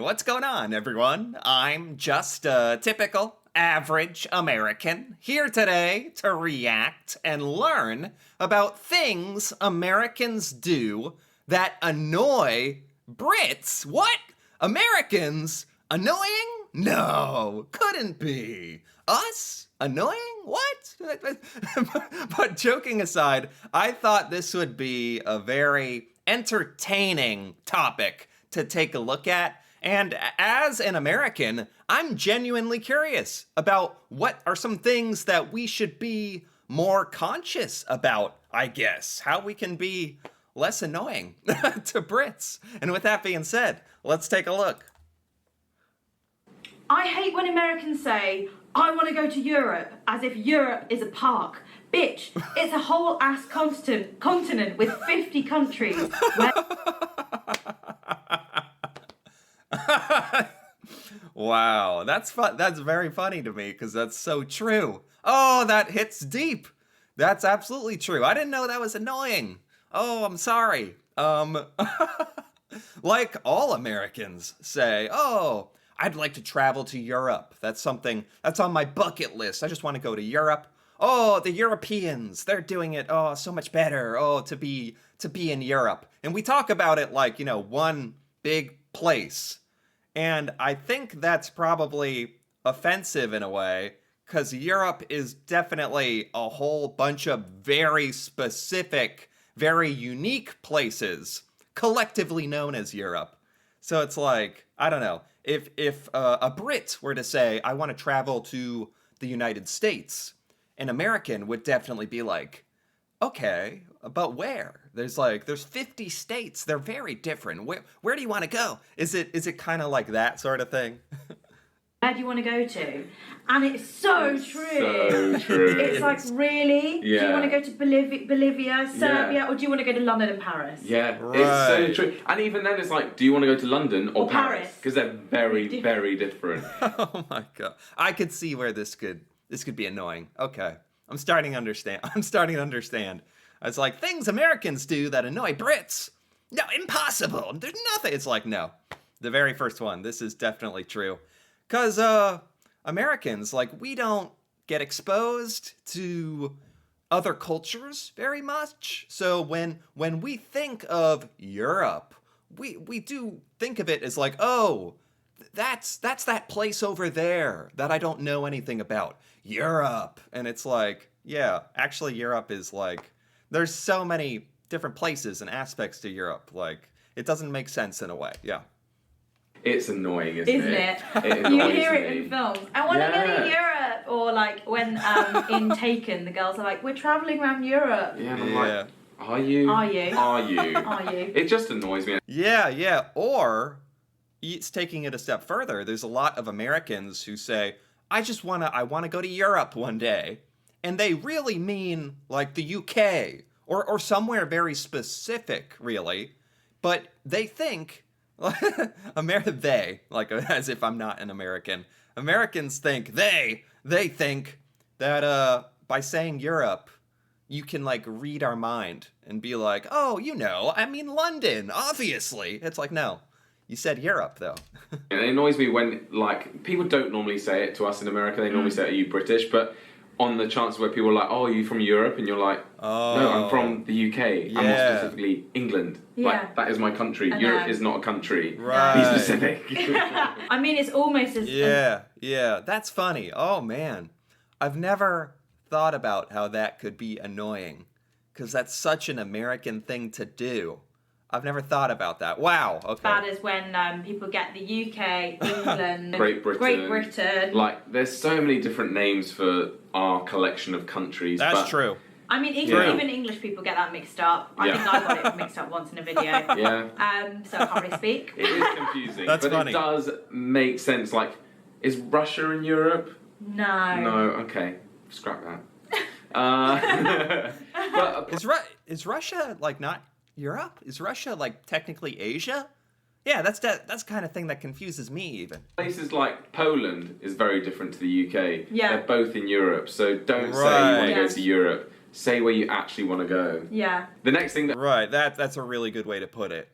What's going on, everyone? I'm just a typical, average American here today to react and learn about things Americans do that annoy Brits. What? Americans? Annoying? No, couldn't be. Us? Annoying? What? But joking aside, I thought this would be a very entertaining topic to take a look at. And as an American, I'm genuinely curious about what are some things that we should be more conscious about, I guess. How we can be less annoying to Brits. And with that being said, let's take a look. I hate when Americans say, I want to go to Europe, as if Europe is a park. Bitch, it's a whole ass continent with 50 countries. Where Wow, that's fun. That's very funny to me because that's so true. Oh, that hits deep. That's absolutely true. I didn't know that was annoying. Oh, I'm sorry. Like all Americans say, oh, I'd like to travel to Europe. That's something that's on my bucket list. I just want to go to Europe. Oh, the Europeans, they're doing it. Oh, so much better. Oh, to be in Europe. And we talk about it like, one big place. And I think that's probably offensive in a way, because Europe is definitely a whole bunch of very specific, very unique places, collectively known as Europe. So it's like, I don't know, if a Brit were to say, I want to travel to the United States, an American would definitely be like, okay, but where? There's 50 states. They're very different. Where do you want to go? Is it kind of like that sort of thing? do you want to go to? And it's so true. So true. It's like, really? Yeah. Do you want to go to Bolivia, Serbia, or do you want to go to London and Paris? Yeah, Right. It's so true. And even then, it's like, do you want to go to London or Paris? Because they're very, very different. Oh my god. I could see where this could be annoying. Okay. I'm starting to understand. It's like things Americans do that annoy Brits. No, impossible. There's nothing. It's like, no. The very first one. This is definitely true. Because Americans, we don't get exposed to other cultures very much. So when we think of Europe, we do think of it as like, oh, that's that place over there that I don't know anything about. Europe. And it's like, yeah, actually Europe is like, there's so many different places and aspects to Europe. It doesn't make sense in a way. Yeah. It's annoying, isn't it? You hear it in films. I want to go Yeah. to Europe. Or when in Taken, the girls are like, we're travelling around Europe. Yeah, and I'm Yeah. like, are you? Are you? Are you? Are you? It just annoys me. Yeah. Or it's taking it a step further. There's a lot of Americans who say, I want to go to Europe one day. And they really mean like the UK or somewhere very specific, really. But they think, as if I'm not an American. Americans think, they think that by saying Europe, you can read our mind and be like, oh, I mean London, obviously. It's like, no, you said Europe though. And it annoys me when, people don't normally say it to us in America. They normally say, are you British? But on the chance where people are like, oh, are you from Europe? And you're like, no, I'm from the UK. I'm more specifically England. Yeah. That is my country. Europe is not a country. Right. Be specific. I mean, it's almost as... Yeah, that's funny. Oh, man. I've never thought about how that could be annoying, because that's such an American thing to do. I've never thought about that. Wow, okay. Bad as when people get the UK, England, Great Britain. There's so many different names for our collection of countries. That's true. I mean, even English people get that mixed up. I think I got it mixed up once in a video. Yeah. So I can't really speak. It is confusing. That's but funny. It does make sense. Is Russia in Europe? No. No, okay. Scrap that. But Is Russia not Europe? Is Russia technically Asia? Yeah, that's the kind of thing that confuses me even. places like Poland is very different to the UK. Yeah. They're both in Europe, so don't say Right. you want to go Yes. to Europe. Say where you actually want to go. Yeah. The next thing that Right, that's a really good way to put it.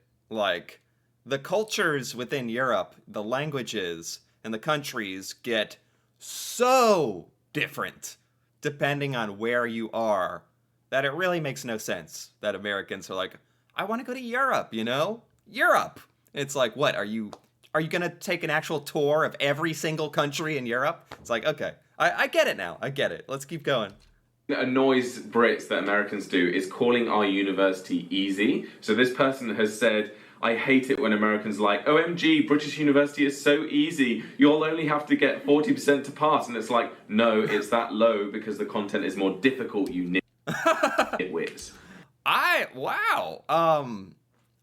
the cultures within Europe, the languages and the countries get so different depending on where you are that it really makes no sense that Americans are like, I want to go to Europe, you know? Europe. It's like, what, are you gonna take an actual tour of every single country in Europe? It's like, okay, I get it now. I get it. Let's keep going. That annoys Brits that Americans do is calling our university easy. So this person has said, I hate it when Americans are like, OMG, British university is so easy. You'll only have to get 40% to pass. And it's like, no, it's that low because the content is more difficult, you nitwits. Wow.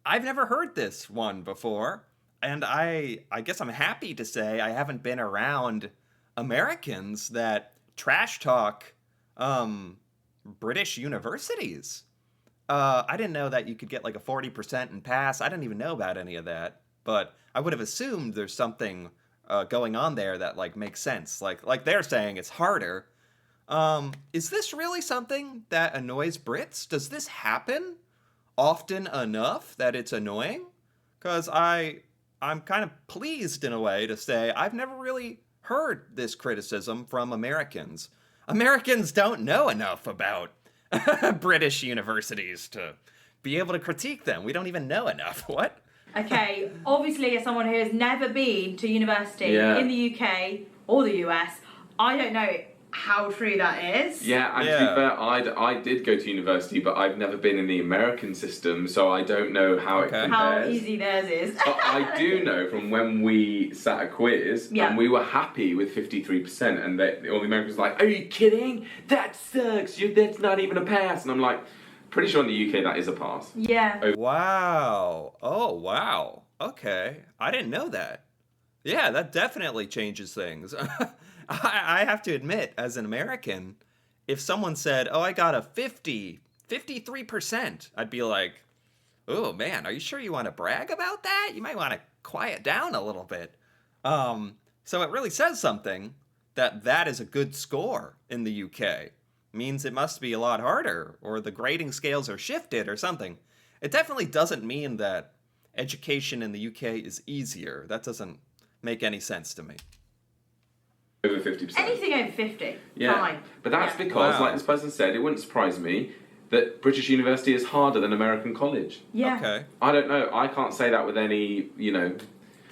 I've never heard this one before. And I guess I'm happy to say I haven't been around Americans that trash talk British universities. I didn't know that you could get like a 40% and pass. I didn't even know about any of that. But I would have assumed there's something going on there that like makes sense. Like they're saying it's harder. Is this really something that annoys Brits? Does this happen often enough that it's annoying? Because I'm kind of pleased in a way to say I've never really heard this criticism from Americans. Americans don't know enough about British universities to be able to critique them. We don't even know enough. What? Okay, obviously, as someone who has never been to university in the UK or the US, I don't know how true that is. Yeah, and to be fair, I did go to university, but I've never been in the American system, so I don't know how it compares. How easy theirs is. But I do know from when we sat a quiz, and we were happy with 53%, and all the Americans were like, are you kidding? That sucks. That's not even a pass. And I'm like, pretty sure in the UK that is a pass. Yeah. Wow. Oh, wow. Okay. I didn't know that. Yeah, that definitely changes things. I have to admit, as an American, if someone said, oh, I got a 53%, I'd be like, oh, man, are you sure you want to brag about that? You might want to quiet down a little bit. So it really says something that is a good score in the UK. Means it must be a lot harder, or the grading scales are shifted or something. It definitely doesn't mean that education in the UK is easier. That doesn't make any sense to me. Over 50%. Anything over 50, fine. But that's because, like this person said, it wouldn't surprise me that British university is harder than American college. Yeah. Okay. I don't know. I can't say that with any,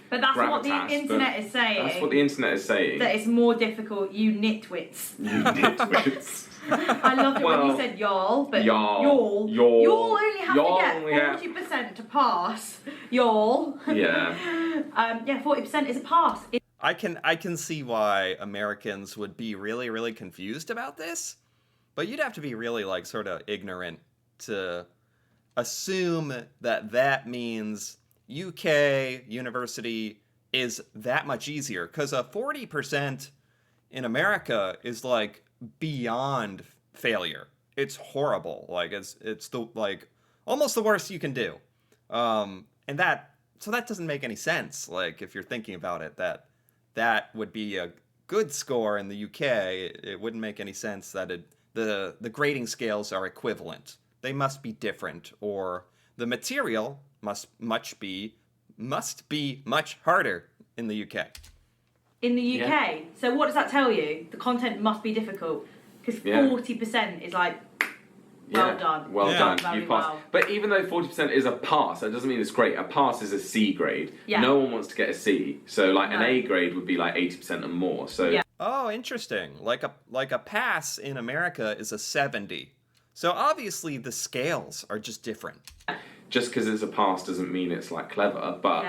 But that's what the gravitas, internet is saying. That's what the internet is saying. That it's more difficult, you nitwits. You nitwits. I loved it when you said y'all, but y'all only have to get 40% to pass. Y'all. Yeah. 40% is a pass. I can see why Americans would be really, really confused about this, but you'd have to be really like sort of ignorant to assume that means UK university is that much easier, because a 40% in America is like beyond failure. It's horrible. Like it's the like almost the worst you can do. So that doesn't make any sense. Like if you're thinking about it, that would be a good score in the UK. It wouldn't make any sense that the grading scales are equivalent. They must be different, or the material must be much harder in the UK. In the UK? Yeah. So what does that tell you? The content must be difficult, because 40% is like, well done. Well done. Very You passed. well. But even though 40% is a pass, that doesn't mean it's great. A pass is a C grade. Yeah. No one wants to get a C. So an A grade would be like 80% and more. So Oh, interesting. Like a pass in America is a 70. So obviously the scales are just different. Just because it's a pass doesn't mean it's like clever, but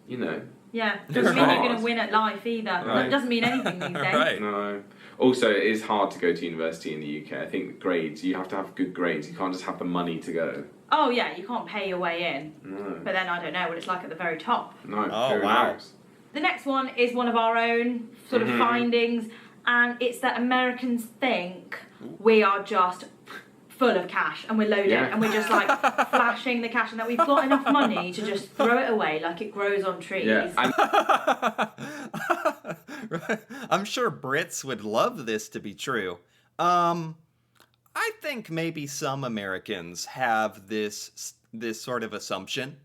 Yeah, doesn't mean you're going to win at life either. Right. It doesn't mean anything these days. Right. No. Also, it is hard to go to university in the UK. I think grades, you have to have good grades. You can't just have the money to go. Oh yeah, you can't pay your way in. No. But then I don't know what it's like at the very top. No. Oh, very wow. nice. The next one is one of our own sort of findings, and it's that Americans think we are just full of cash and we're loaded and we're just like flashing the cash, and that we've got enough money to just throw it away like it grows on trees. Yeah. I'm sure Brits would love this to be true. I think maybe some Americans have this sort of assumption.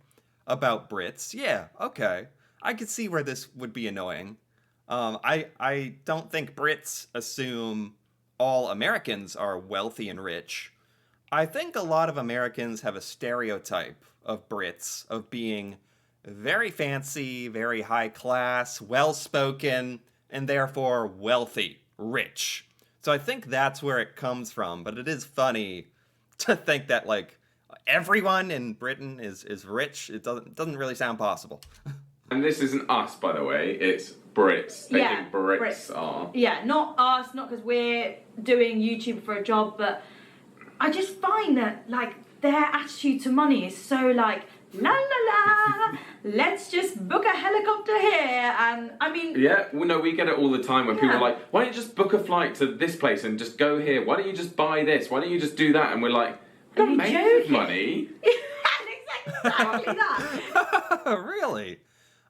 about Brits. Yeah, okay. I could see where this would be annoying. I don't think Brits assume all Americans are wealthy and rich. I think a lot of Americans have a stereotype of Brits of being very fancy, very high class, well spoken, and therefore wealthy, rich. So I think that's where it comes from, but it is funny to think that like everyone in Britain is rich. It doesn't really sound possible. And this isn't us, by the way. It's Brits. They Yeah, think Brits Brits. are. Yeah, not us, not because we're doing YouTube for a job, but I just find that like their attitude to money is so like la la la. Let's just book a helicopter here, and I mean. Yeah, well, no, we get it all the time when people Yeah. are like, why don't you just book a flight to this place and just go here? Why don't you just buy this? Why don't you just do that? And we're like, Are don't you make joking? money. Exactly that. Really?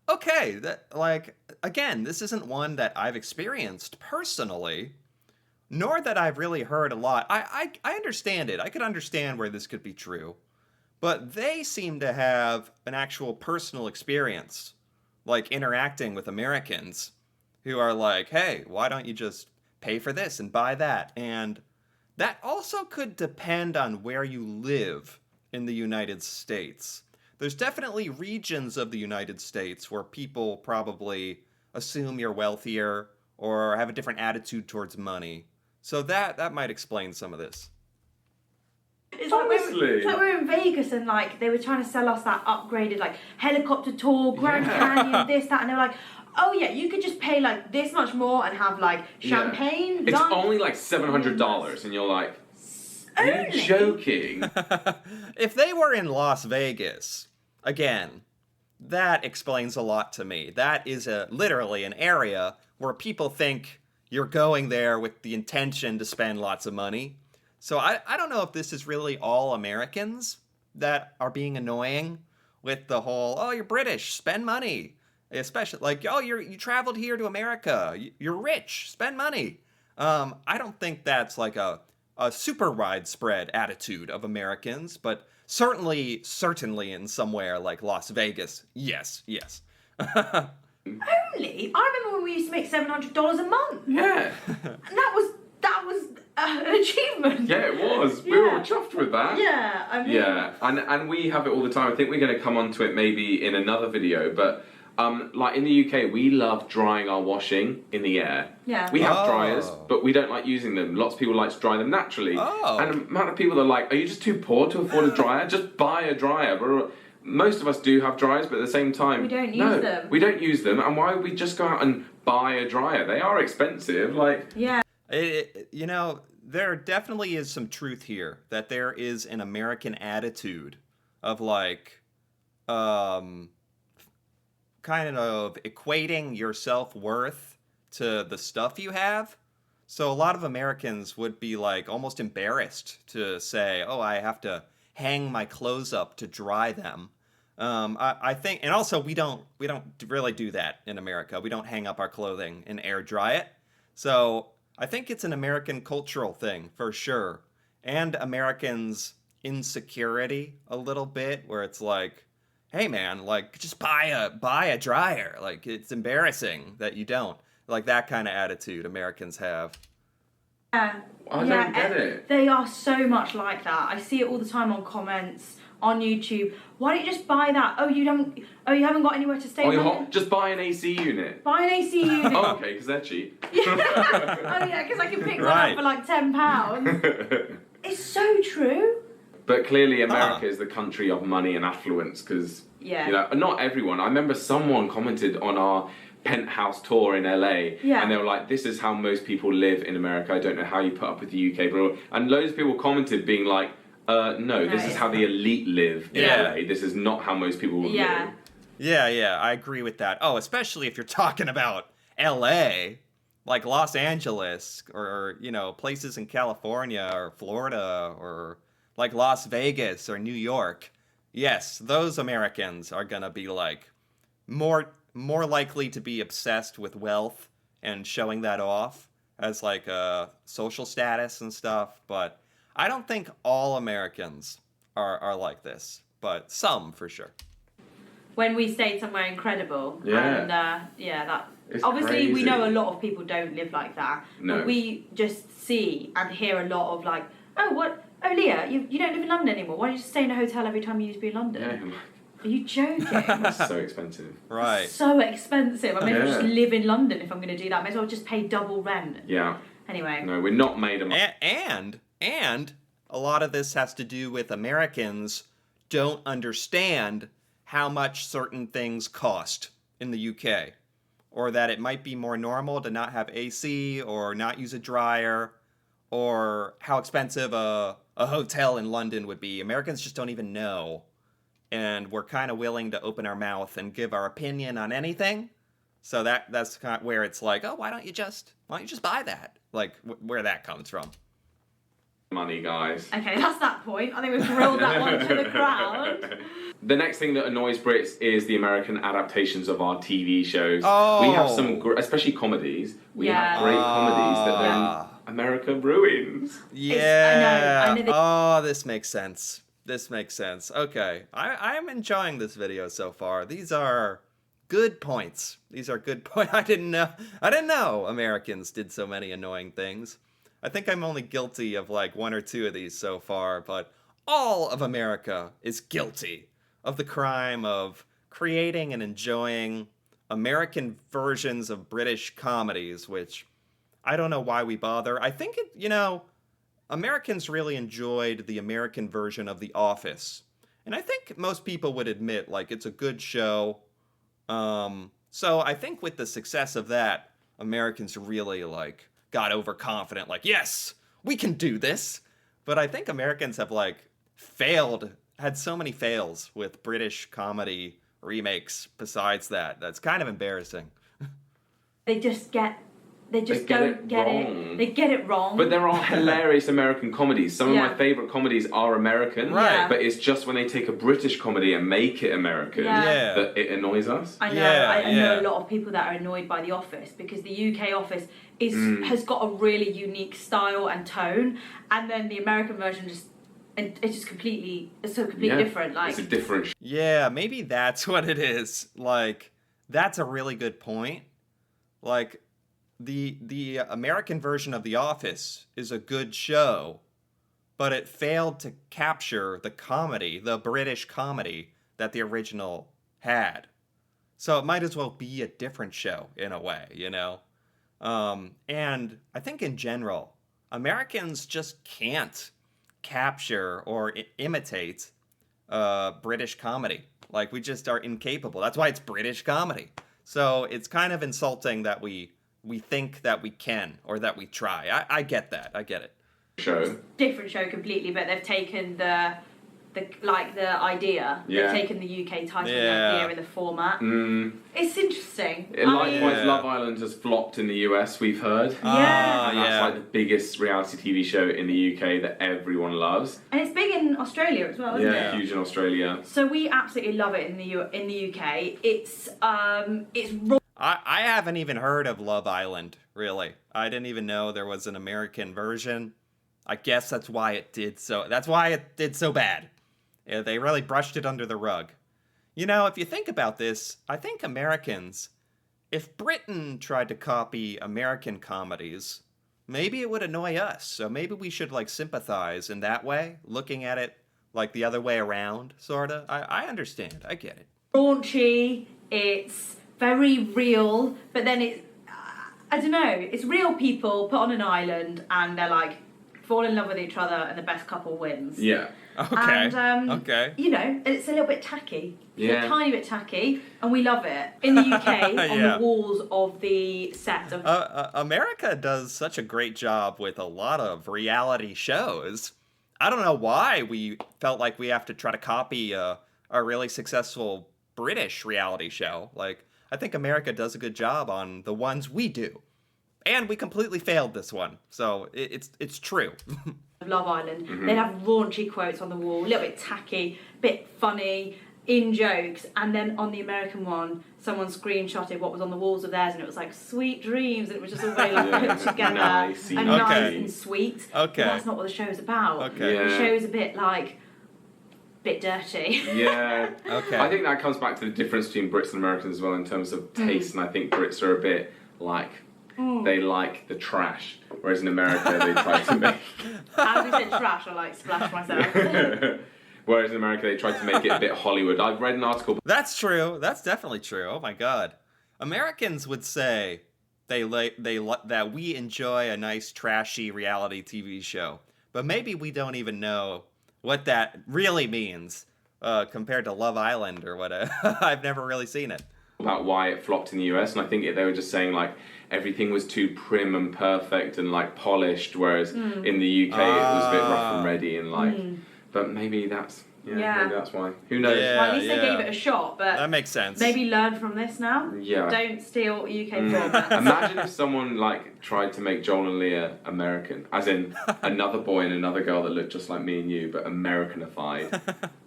Okay, that like again, this isn't one that I've experienced personally, nor that I've really heard a lot. I understand it. I could understand where this could be true. But they seem to have an actual personal experience, like interacting with Americans who are like, hey, why don't you just pay for this and buy that? And that also could depend on where you live in the United States. There's definitely regions of the United States where people probably assume you're wealthier or have a different attitude towards money. So that might explain some of this. It's Honestly. It's like we were in Vegas and like they were trying to sell us that upgraded like helicopter tour, Grand Canyon, this, that, and they were like, oh yeah, you could just pay like this much more and have like champagne. It's lunch. only like $700, and you're like, are you Only? joking? If they were in Las Vegas, again, that explains a lot to me. That is literally an area where people think you're going there with the intention to spend lots of money. So I don't know if this is really all Americans that are being annoying with the whole, oh, you're British, spend money. Especially like, oh, you traveled here to America, you're rich, spend money. I don't think that's like a super widespread attitude of Americans, but certainly in somewhere like Las Vegas, yes. Only? I remember when we used to make $700 a month. Yeah. And that was an achievement. Yeah, it was. We were all chuffed with that. Yeah, I mean. Yeah, and we have it all the time. I think we're going to come onto it maybe in another video, but like in the UK, we love drying our washing in the air. Yeah. We have Oh. dryers, but we don't like using them. Lots of people like to dry them naturally. Oh. And the amount of people that are like, are you just too poor to afford a dryer? Just buy a dryer. Most of us do have dryers, but at the same time, We don't use them. We don't use them. And why would we just go out and buy a dryer? They are expensive. Like, Yeah. You know, there definitely is some truth here that there is an American attitude of like, kind of equating your self-worth to the stuff you have. So a lot of Americans would be like almost embarrassed to say, oh, I have to hang my clothes up to dry them. I think, and also we don't really do that in America. We don't hang up our clothing and air dry it. So I think it's an American cultural thing for sure. And Americans' insecurity a little bit, where it's like, hey man, like just buy a dryer. Like it's embarrassing that you don't. Like that kind of attitude Americans have. Yeah. I don't get it. They are so much like that. I see it all the time on comments on YouTube. Why don't you just buy that? Oh, you haven't got anywhere to stay. oh, you're London? hot? Just buy an AC unit. Buy an AC unit. Oh, okay, because they're cheap. Oh yeah, because I can pick one Right. up for like £10. It's so true. But clearly, America is the country of money and affluence because, Yeah. you know, not everyone. I remember someone commented on our penthouse tour in LA, Yeah. and they were like, "This is how most people live in America. I don't know how you put up with the UK." Blah, blah. And loads of people commented, being like, "No, this is how the elite live in Yeah. LA. This is not how most people would Yeah. live." Yeah, I agree with that. Oh, especially if you're talking about LA, like Los Angeles, or you know, places in California or Florida, or like Las Vegas or New York. Yes, those Americans are gonna be like more likely to be obsessed with wealth and showing that off as like a social status and stuff. But I don't think all Americans are like this, but some for sure. when we stayed somewhere incredible. Yeah. And It's obviously we crazy. know a lot of people don't live like that. No. But we just see and hear a lot of like, oh Leah, you don't live in London anymore. Why don't you just stay in a hotel every time you used to be in London? Yeah, I'm like, Are you joking? that's so expensive. Right. So expensive. I may as well just Yeah. live in London if I'm going to do that. I may as well just pay double rent. Yeah. Anyway. No, we're not made of. And a lot of this has to do with Americans don't understand how much certain things cost in the UK, or that it might be more normal to not have AC or not use a dryer, or how expensive a hotel in London would be. Americans just don't even know, and we're kind of willing to open our mouth and give our opinion on anything. So that's kind of where it's like, oh, why don't you just buy that? Like where that comes from. Money, guys. Okay, that's that point. I think we've drilled that one to the ground. The next thing that annoys Brits is the American adaptations of our TV shows. Oh. We have some, especially comedies. We have great comedies that then America ruins. Yeah. I know they- Oh, this makes sense. Okay. I'm enjoying this video so far. These are good points. I didn't know Americans did so many annoying things. I think I'm only guilty of like one or two of these so far, but all of America is guilty of the crime of creating and enjoying American versions of British comedies, which I don't know why we bother. I think Americans really enjoyed the American version of The Office. And I think most people would admit, like, it's a good show. So I think with the success of that, Americans really, like, got overconfident, like, yes, we can do this. But I think Americans have, like, had so many fails with British comedy remakes besides that. That's kind of embarrassing. They just don't get wrong. it. They get it wrong. But there are hilarious American comedies. Some of my Yeah. favourite comedies are American. Right. Yeah. But it's just when they take a British comedy and make it American Yeah. that it annoys us. I know. Yeah, I know yeah. a lot of people that are annoyed by The Office because the UK Office has got a really unique style and tone, and then the American version it's so completely different. Like, it's a different Yeah, maybe that's what it is. Like, that's a really good point. Like, the American version of The Office is a good show, but it failed to capture the comedy, the British comedy that the original had. So it might as well be a different show in a way, you know? And I think in general, Americans just can't capture or imitate British comedy. Like, we just are incapable. That's why it's British comedy. So it's kind of insulting that we think that we can or that we try. I get that. I get it. show. different show completely, but they've taken the idea. Yeah. They've taken the UK title and the Yeah. idea and the format. Mm. It's interesting. Likewise, Yeah. Love Island has flopped in the US, we've heard. Yeah. And that's like the biggest reality TV show in the UK that everyone loves. And it's big in Australia as well, isn't Yeah, it? huge in Australia. So we absolutely love it in the UK. It's I haven't even heard of Love Island, really. I didn't even know there was an American version. I guess that's why it did so bad. Yeah, they really brushed it under the rug. You know, if you think about this, I think Americans, if Britain tried to copy American comedies, maybe it would annoy us. So maybe we should, like, sympathize in that way, looking at it like the other way around, sort of. I understand. I get it. raunchy. It's very real, but then I don't know. It's real people put on an island and they're like fall in love with each other and the best couple wins. Yeah. Okay. And, okay. You know, it's a little bit tacky. Yeah. A tiny bit tacky, and we love it. In the UK, on Yeah. the walls of the set of... America does such a great job with a lot of reality shows. I don't know why we felt like we have to try to copy a really successful British reality show. Like, I think America does a good job on the ones we do. And we completely failed this one. So it's true. Love Island. Mm-hmm. They'd have raunchy quotes on the wall, a little bit tacky, bit funny, in jokes, and then on the American one, someone screenshotted what was on the walls of theirs, and it was like sweet dreams, and it was just all very like Yeah. put together Nice, and okay. nice and sweet. Okay. But that's not what the show's about. Okay. Yeah. The show's a bit like bit dirty. Yeah. Okay. I think that comes back to the difference between Brits and Americans as well in terms of taste, and I think Brits are a bit like they like the trash, whereas in America they try to make. How do you say trash? I like splash myself. Whereas in America they try to make it a bit Hollywood. I've read an article. That's true. That's definitely true. Oh my God. Americans would say that we enjoy a nice trashy reality TV show, but maybe we don't even know what that really means compared to Love Island or whatever. I've never really seen it. About why it flopped in the US, and I think they were just saying like everything was too prim and perfect and like polished, whereas in the UK it was a bit rough and ready and like. But maybe that's maybe that's why. Who knows? Yeah. Well, at least they gave it a shot, but That makes sense. maybe learn from this now. Yeah. Don't steal UK formats. Imagine if someone like tried to make Joel and Leah American, as in another boy and another girl that looked just like me and you, but Americanified.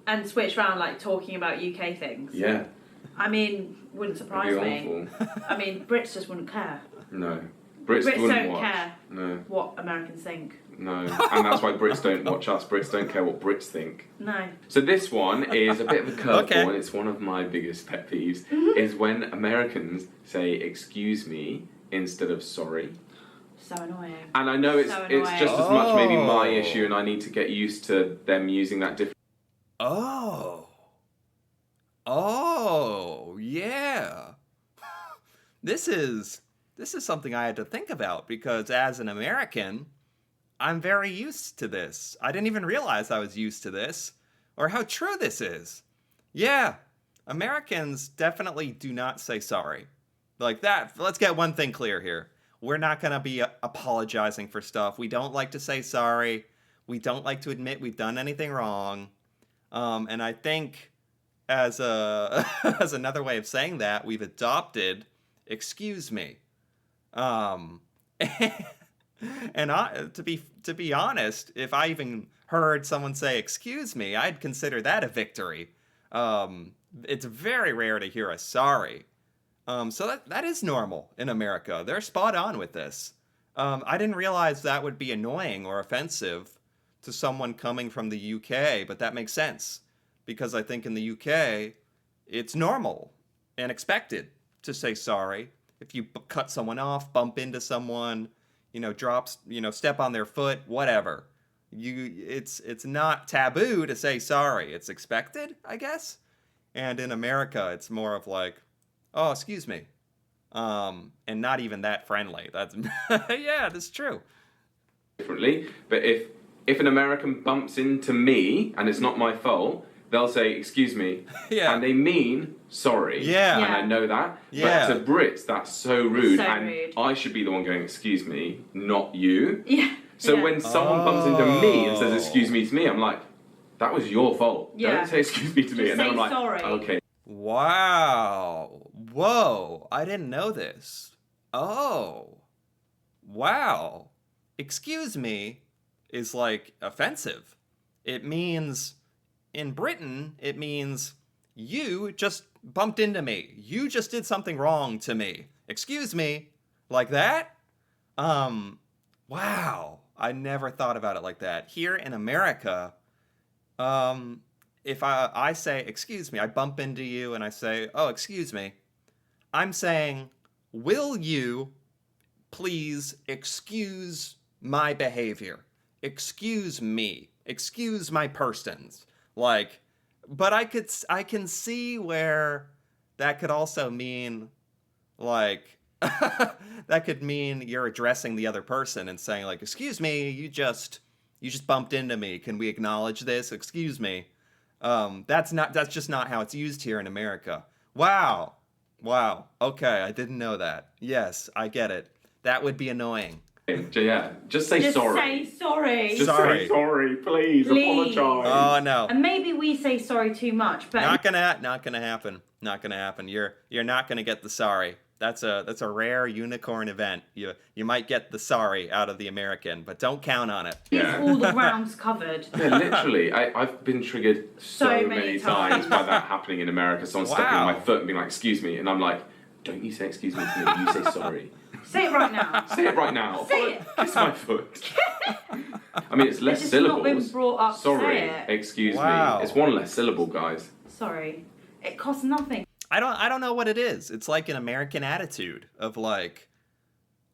And switch around like talking about UK things. Yeah. I mean, wouldn't surprise It'd be me. awful. I mean, Brits just wouldn't care. No. Brits Brits wouldn't don't watch. care No. what Americans think. No. And that's why Brits don't watch us. Brits don't care what Brits think. No. So this one is a bit of a curveball, Okay. and it's one of my biggest pet peeves, is when Americans say "excuse me" instead of "sorry." So annoying. And I know it's So it's annoying. just as much maybe my Oh. issue, and I need to get used to them using that different. Oh, yeah. This is something I had to think about because as an American, I'm very used to this. I didn't even realize I was used to this or how true this is. Yeah, Americans definitely do not say sorry. Like that, let's get one thing clear here. We're not going to be apologizing for stuff. We don't like to say sorry. We don't like to admit we've done anything wrong. And I think as as another way of saying that, we've adopted excuse me. And to be honest, if I even heard someone say excuse me, I'd consider that a victory. It's very rare to hear a sorry. So that is normal in America. They're spot on with this. I didn't realize that would be annoying or offensive to someone coming from the UK, but that makes sense. Because I think in the UK, it's normal and expected to say sorry. If you cut someone off, bump into someone, step on their foot, whatever. It's not taboo to say sorry. It's expected, I guess. And in America, it's more of like, oh, excuse me. And not even that friendly. That's yeah, that's true. Differently, but if an American bumps into me and it's not my fault, they'll say excuse me, Yeah. and they mean sorry. Yeah. And I know that. Yeah. But to Brits, that's so rude, So and rude. I should be the one going excuse me, not you. Yeah. So Yeah. when someone bumps into me and says Oh. excuse me to me, I'm like, that was your fault. Yeah. Don't say excuse me to me. Just And then say I'm like, sorry. okay. Wow. Whoa. I didn't know this. Oh. Wow. Excuse me is like offensive. It means, in Britain, it means you just bumped into me. You just did something wrong to me. Excuse me. Like that? Wow. I never thought about it like that. Here in America, if I say, excuse me, I bump into you and I say, oh, excuse me, I'm saying, will you please excuse my behavior? Excuse me. Excuse my persons. Like, but I can see where that could also mean, like, that could mean you're addressing the other person and saying, like, excuse me, you just bumped into me. Can we acknowledge this? Excuse me. That's just not how it's used here in America. Wow. Okay, I didn't know that. Yes, I get it. That would be annoying. Yeah, just say Just sorry. say sorry. Just Sorry. say sorry, please. Please. Apologise. Oh no. And maybe we say sorry too much, but Not gonna happen. Not gonna happen. You're not gonna get the sorry. That's a rare unicorn event. You might get the sorry out of the American, but don't count on it. it's all the grounds covered. Yeah, literally. I've been triggered so many times by that happening in America. Someone stepping on Wow. my foot and being like, excuse me. And I'm like, don't you say excuse me to me. You say sorry. Say it right now. Say it right now. Say it. Kiss my foot. I mean, it's less just syllables. not been brought up to Sorry, say it. excuse Wow. me. It's one less syllable, guys. Sorry. It costs nothing. I don't know what it is. It's like an American attitude of like,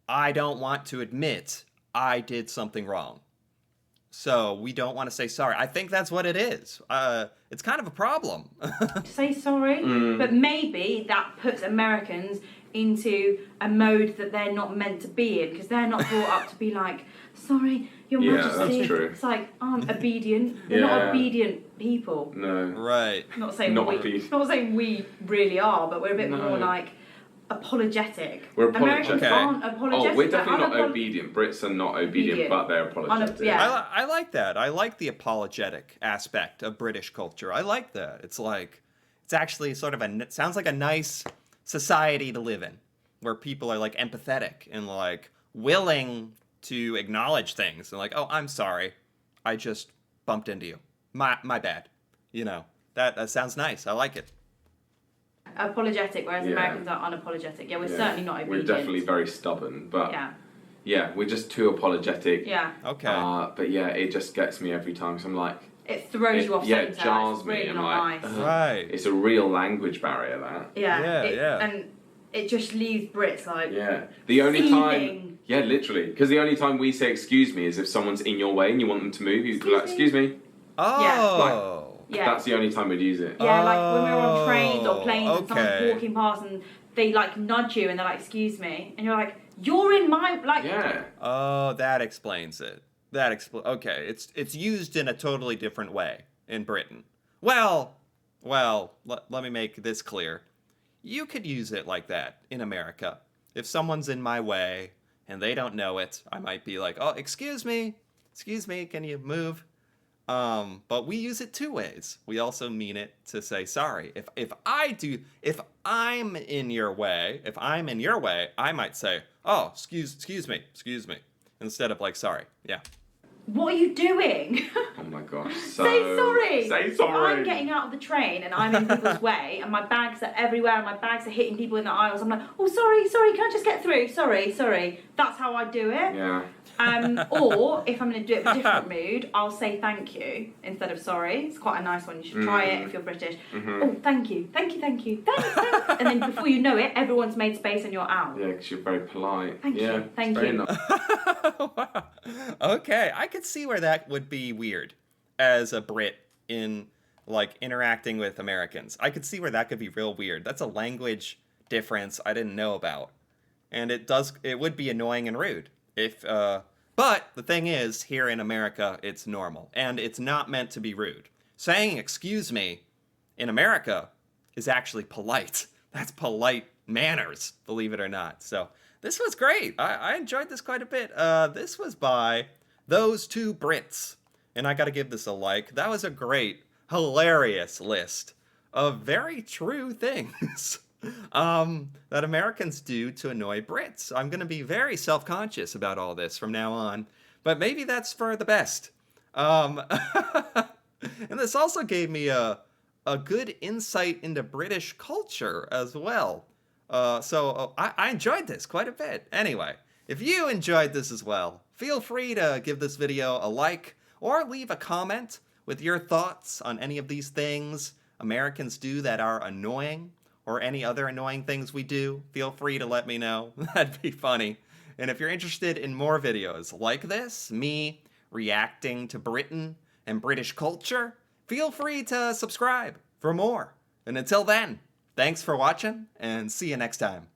I don't want to admit I did something wrong. So we don't want to say sorry. I think that's what it is. It's kind of a problem. Say sorry, but maybe that puts Americans into a mode that they're not meant to be in, because they're not brought up to be like, sorry, Your Majesty. That's true. It's like, I'm obedient. They're not obedient people. No. Right. Not saying Not we. obedient. Not saying we really are, but we're a bit more like apologetic. We're Americans apologetic. aren't apologetic. Oh, we're definitely not unapol- obedient. Brits are not obedient, but they're apologetic. Yeah. I like that. I like the apologetic aspect of British culture. I like that. It's like, it's actually sort of it sounds like a nice society to live in, where people are like empathetic and like willing to acknowledge things and like, oh, I'm sorry, I just bumped into you. My bad. You know, that sounds nice. I like it. Apologetic, whereas Americans are unapologetic. Yeah, we're certainly not obedient. We're definitely very stubborn, but yeah, we're just too apologetic. Yeah. Okay. But yeah, it just gets me every time. So I'm like, It throws you off yeah, centre. it jars It's me. really I'm not like, nice. Right. It's a real language barrier, that. Yeah. And it just leaves Brits like. Yeah. The only time. seething. Yeah, literally. Because the only time we say excuse me is if someone's in your way and you want them to move. You be like, excuse me. Oh. Yeah. That's the only time we'd use it. Yeah, like when we're on trains or planes and okay. someone's walking past and they like nudge you and they're like, excuse me. And you're like, you're in my, like. Yeah. Oh, that explains it. Okay, it's used in a totally different way in Britain. Well, let me make this clear. You could use it like that in America. If someone's in my way and they don't know it, I might be like, "Oh, excuse me, can you move?" But we use it two ways. We also mean it to say sorry. If I'm in your way, I might say, "Oh, excuse me," instead of like sorry. Yeah. What are you doing? Oh my gosh. Say sorry. Say If sorry. I'm getting out of the train and I'm in people's way and my bags are everywhere and my bags are hitting people in the aisles, I'm like, oh, sorry, can I just get through? Sorry. That's how I do it. Yeah. Or if I'm going to do it in a different mood, I'll say thank you instead of sorry. It's quite a nice one. You should try it if you're British. Oh, thank you. Thanks. And then before you know it, everyone's made space and you're out. Yeah, because you're very polite. Thank you. Thank very you. nice. Wow. Okay, I could see where that would be weird as a Brit in like interacting with Americans. I could see where that could be real weird. That's a language difference I didn't know about. And it would be annoying and rude but the thing is, here in America, it's normal and it's not meant to be rude. Saying excuse me in America is actually polite. That's polite manners, believe it or not. So this was great. I enjoyed this quite a bit. This was by Those Two Brits. And I got to give this a like. That was a great, hilarious list of very true things that Americans do to annoy Brits. I'm going to be very self-conscious about all this from now on. But maybe that's for the best. And this also gave me a good insight into British culture as well. So I enjoyed this quite a bit. Anyway, if you enjoyed this as well, feel free to give this video a like or leave a comment with your thoughts on any of these things Americans do that are annoying or any other annoying things we do. Feel free to let me know. That'd be funny. And if you're interested in more videos like this, me reacting to Britain and British culture, feel free to subscribe for more. And until then, thanks for watching and see you next time.